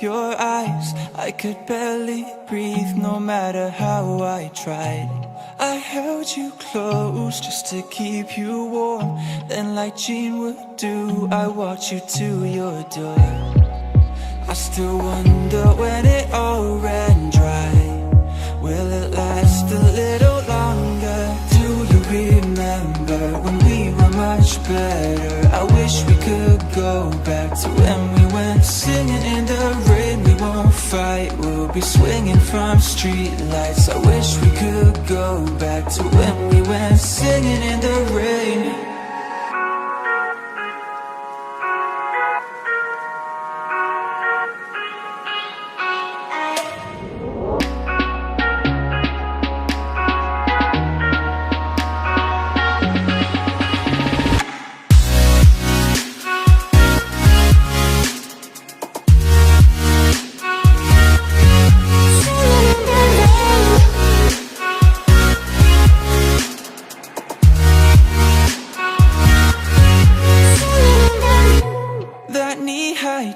your eyes, I could barely breathe no matter how I tried. I held you close just to keep you warm. Then like Jean would do, I walked you to your door. I still wonder when it all ran dry. Will it last a little longer? Do you remember when we were much better? I wish we could go back to when we went singing in the rain. We won't fight, we'll be swinging from street lights. I wish we could go back to when we went singing in the rain.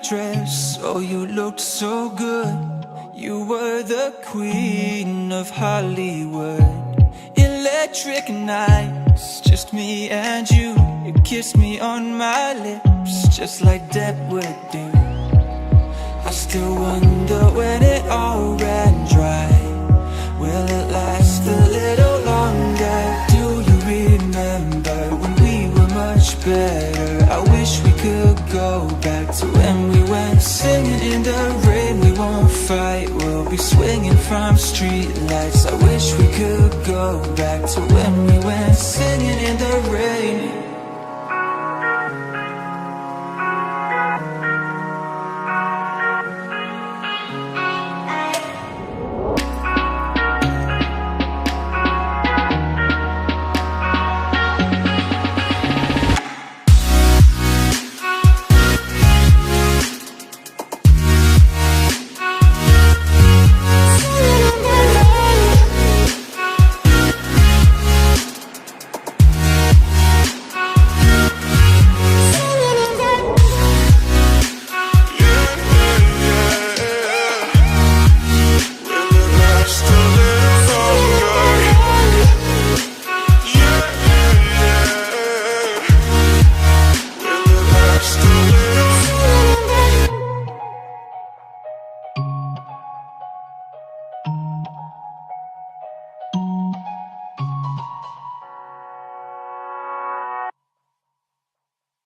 Dress, oh you looked so good. You were the queen of Hollywood. Electric nights, just me and you. You kissed me on my lips, just like Depp would do. I still wonder when it all ran dry. Will it last a little longer? Do you remember when we were much better? I wish we could go back to when we went singing in the rain. We won't fight, we'll be swinging from street lights. I wish we could go back to when we went singing in the rain.